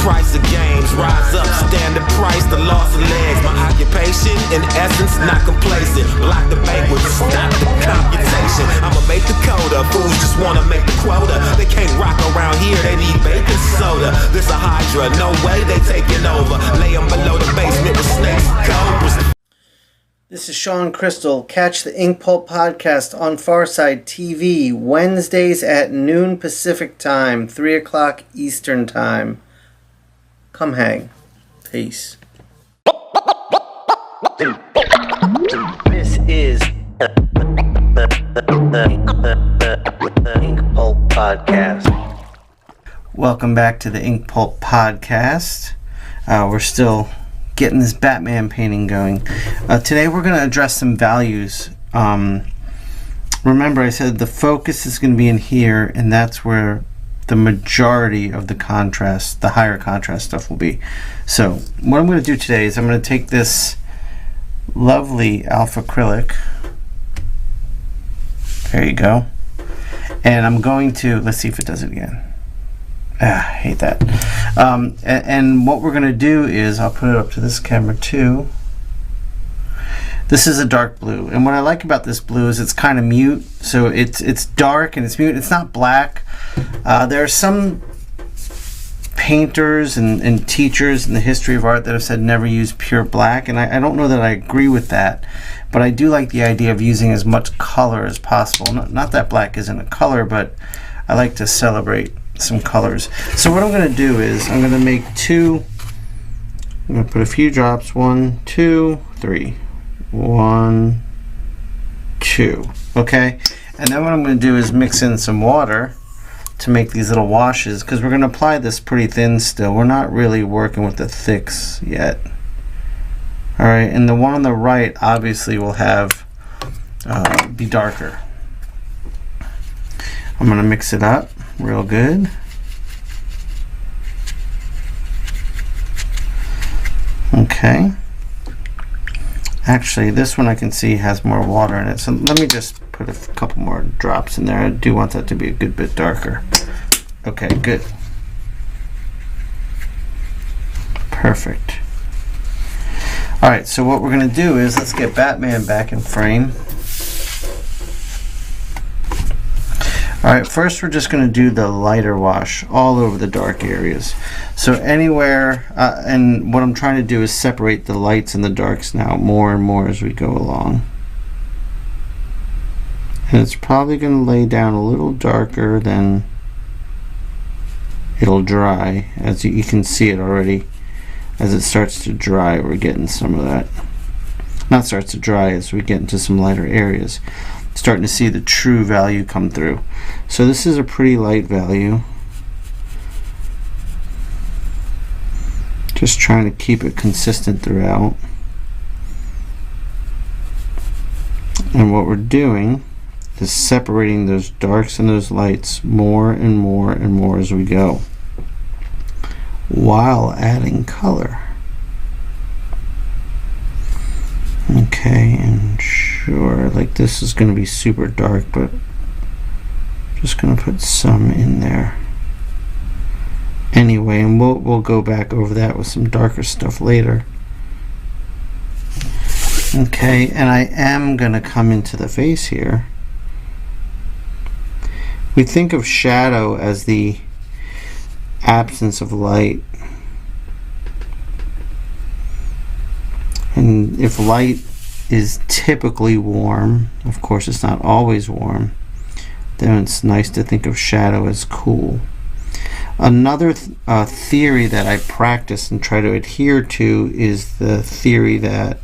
price of games. Rise up, stand the price, the loss of legs. My occupation, in essence, not complacent. Block the banquet, stop the computation. I'ma make the coda, fools just wanna make the quota. They can't rock around here, they need baking soda. This a hydra, no way they taking over. Lay them below the basement with snakes and cobras. This is Sean Crystal. Catch the Inkpulp podcast on PharcydeTV Wednesdays at noon Pacific time, 3 o'clock Eastern time. Come hang. Peace. This is the Inkpulp podcast. Welcome back to the Inkpulp podcast. We're still getting this Batman painting going. Today we're going to address some values. Remember I said the focus is going to be in here, and that's where the majority of the contrast, the higher contrast stuff will be. So what I'm going to do today is I'm going to take this lovely alpha acrylic, there you go, and I'm going to, let's see if it does it again. I hate that. And what we're going to do is, I'll put it up to this camera too. This is a dark blue, and what I like about this blue is it's kind of mute. So it's dark and it's mute. It's not black. There are some painters and teachers in the history of art that have said never use pure black, and I don't know that I agree with that, but I do like the idea of using as much color as possible. Not that black isn't a color, but I like to celebrate some colors. So what I'm going to do is I'm going to make two. I'm going to put a few drops. 1, 2, 3. 1, 2. Okay, and then what I'm going to do is mix in some water to make these little washes, because we're going to apply this pretty thin still. We're not really working with the thicks yet. All right, and the one on the right obviously will have be darker. I'm going to mix it up real good. Okay. Actually, this one I can see has more water in it, so let me just put a couple more drops in there. I do want that to be a good bit darker. Okay, good. Perfect. Alright, so what we're going to do is, let's get Batman back in frame. Alright, first we're just going to do the lighter wash all over the dark areas. So anywhere, and what I'm trying to do is separate the lights and the darks now more and more as we go along. And it's probably going to lay down a little darker than it'll dry. As you can see it already, as it starts to dry, we're getting some of that. Not starts to dry, as we get into some lighter areas. Starting to see the true value come through. So this is a pretty light value. Just trying to keep it consistent throughout. And what we're doing is separating those darks and those lights more and more and more as we go, while adding color. Okay, and sure, like this is going to be super dark, but I'm just going to put some in there anyway, and we'll go back over that with some darker stuff later. Okay, and I am going to come into the face here. We think of shadow as the absence of light, and if light is typically warm, of course it's not always warm, then it's nice to think of shadow as cool. Another theory that I practice and try to adhere to is the theory that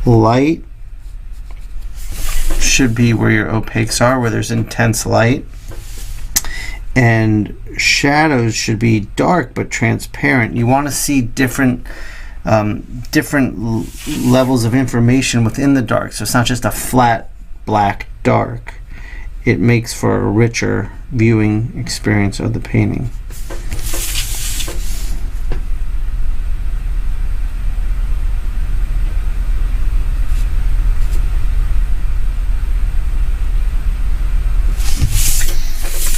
light should be where your opaques are, where there's intense light, and shadows should be dark but transparent. You want to see different levels of information within the dark, so it's not just a flat black dark. It makes for a richer viewing experience of the painting.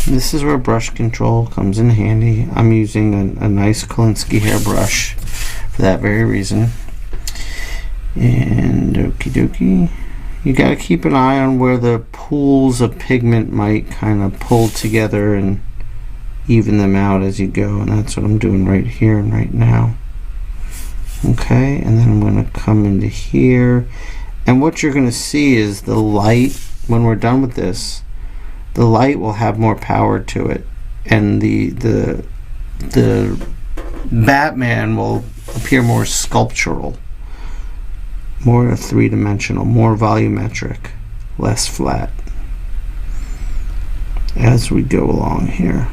This is where brush control comes in handy. I'm using a nice Kolinsky hairbrush for that very reason. And okie dokie. You got to keep an eye on where the pools of pigment might kind of pull together and even them out as you go, and that's what I'm doing right here and right now. Okay, and then I'm going to come into here, and what you're going to see is the light, when we're done with this, the light will have more power to it, and the Batman will appear more sculptural, more three-dimensional, more volumetric, less flat as we go along here.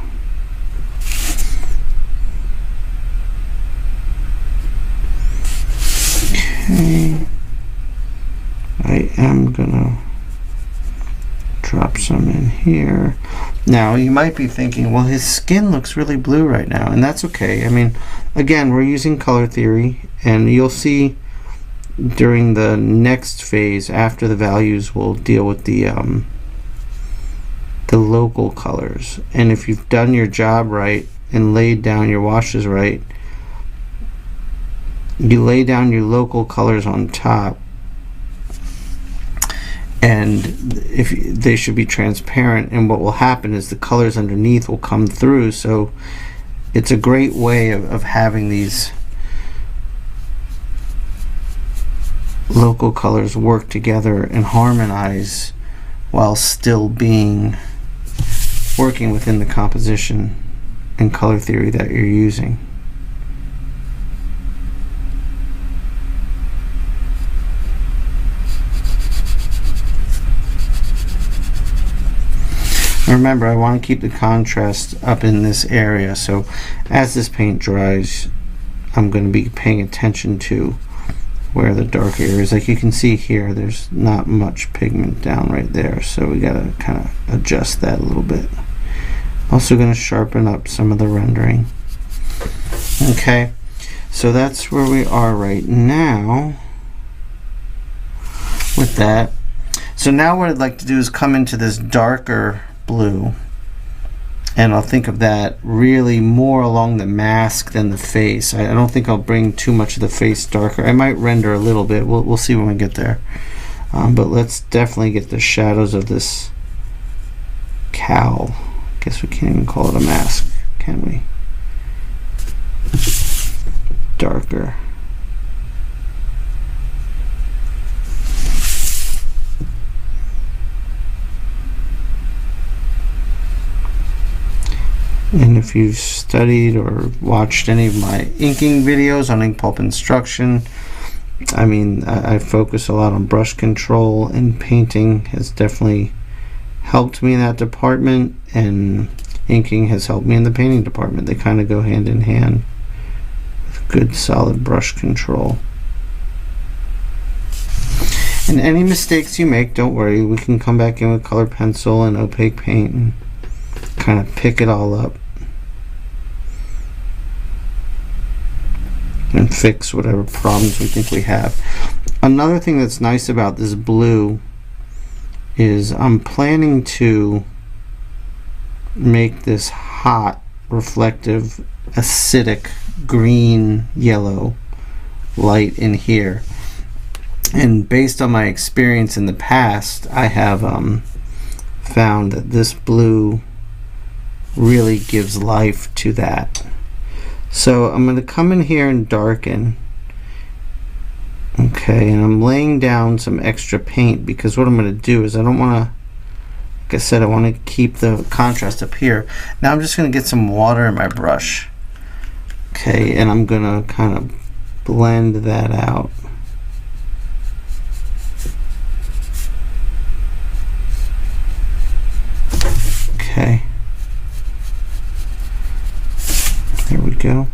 Okay, I am gonna drop some in here. Now you might be thinking, well, his skin looks really blue right now, and that's okay. I mean, again, we're using color theory, and you'll see during the next phase after the values we'll deal with the local colors, and if you've done your job right and laid down your washes right, you lay down your local colors on top, and if they should be transparent, and what will happen is the colors underneath will come through. So it's a great way of having these local colors work together and harmonize while still working within the composition and color theory that you're using. Remember, I want to keep the contrast up in this area, so as this paint dries, I'm going to be paying attention to where the dark areas. Like you can see here, there's not much pigment down right there, so we got to kind of adjust that a little bit. Also going to sharpen up some of the rendering. Okay, so that's where we are right now with that. So now what I'd like to do is come into this darker blue, and I'll think of that really more along the mask than the face. I don't think I'll bring too much of the face darker. I might render a little bit. We'll see when we get there. But let's definitely get the shadows of this cowl. Guess we can't even call it a mask, can we? Darker. And if you've studied or watched any of my inking videos on Inkpulp Instruction, I mean, I focus a lot on brush control, and painting has definitely helped me in that department, and inking has helped me in the painting department. They kind of go hand in hand with good solid brush control. And any mistakes you make, don't worry, we can come back in with color pencil and opaque paint and kind of pick it all up and fix whatever problems we think we have. Another thing that's nice about this blue is I'm planning to make this hot, reflective, acidic green yellow light in here, and based on my experience in the past, I have found that this blue really gives life to that. So I'm going to come in here and darken. Okay, and I'm laying down some extra paint because what I'm going to do is I don't want to, like I said, I want to keep the contrast up here. Now I'm just going to get some water in my brush. Okay, and I'm going to kind of blend that out. Okay. There we go.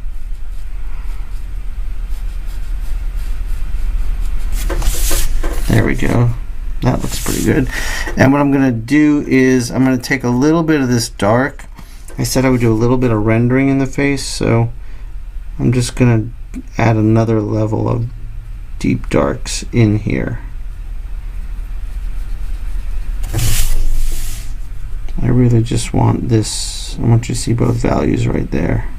There we go. That looks pretty good. And what I'm going to do is I'm going to take a little bit of this dark. I said I would do a little bit of rendering in the face, so I'm just going to add another level of deep darks in here. I really just want this. I want you to see both values right there.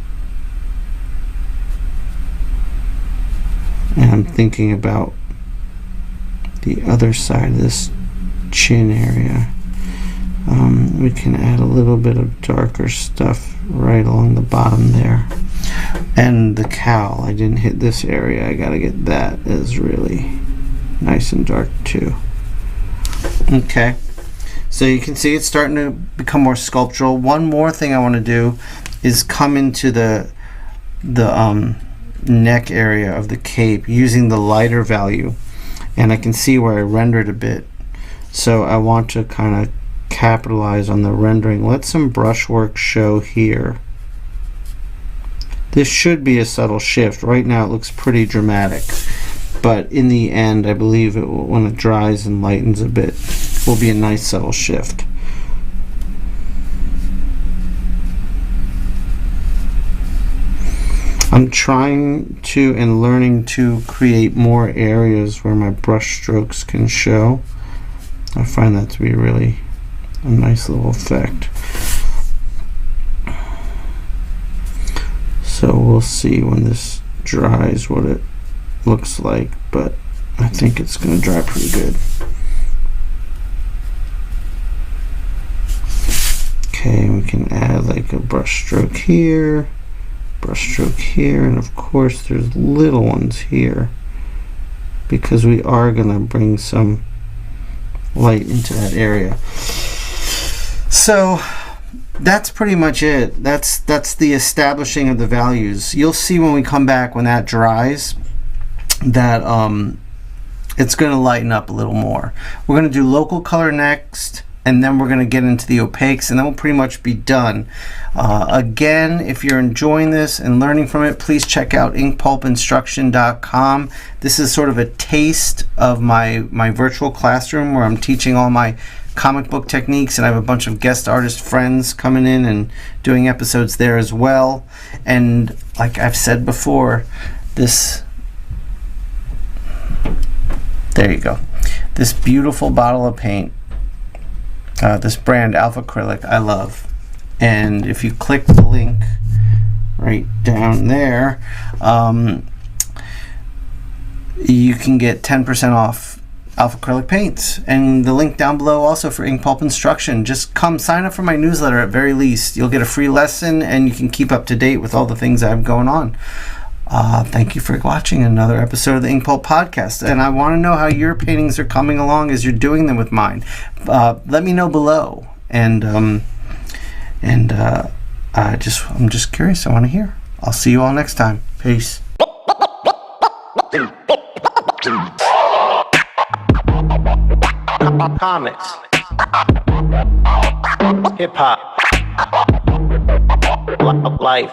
And I'm thinking about the other side of this chin area. We can add a little bit of darker stuff right along the bottom there. And the cowl, I didn't hit this area. I gotta get that as really nice and dark too. Okay, so you can see it's starting to become more sculptural. One more thing I want to do is come into the neck area of the cape using the lighter value, and I can see where I rendered a bit. So I want to kind of capitalize on the rendering. Let some brushwork show here. This should be a subtle shift. Right now it looks pretty dramatic, but in the end I believe it will, when it dries and lightens a bit, will be a nice subtle shift. I'm trying to and learning to create more areas where my brush strokes can show. I find that to be really a nice little effect. So we'll see when this dries what it looks like, but I think it's going to dry pretty good. Okay, we can add like a brush stroke here, and of course there's little ones here because we are going to bring some light into that area. So that's pretty much it. That's the establishing of the values. You'll see when we come back, when that dries, that it's going to lighten up a little more. We're going to do local color next, and then we're going to get into the opaques, and then we'll pretty much be done. Again, if you're enjoying this and learning from it, please check out inkpulpinstruction.com. This is sort of a taste of my virtual classroom where I'm teaching all my comic book techniques, and I have a bunch of guest artist friends coming in and doing episodes there as well. And like I've said before, there you go, this beautiful bottle of paint, this brand Alpha Acrylic, I love. And if you click the link right down there, you can get 10% off Alpha Acrylic paints, and the link down below also for Inkpulp Instruction. Just come sign up for my newsletter at very least. You'll get a free lesson, and you can keep up to date with all the things I have going on. Thank you for watching another episode of the Inkpulp Podcast, and I want to know how your paintings are coming along as you're doing them with mine. Let me know below, and I'm just curious. I want to hear. I'll see you all next time. Peace. Comics, hip hop, life.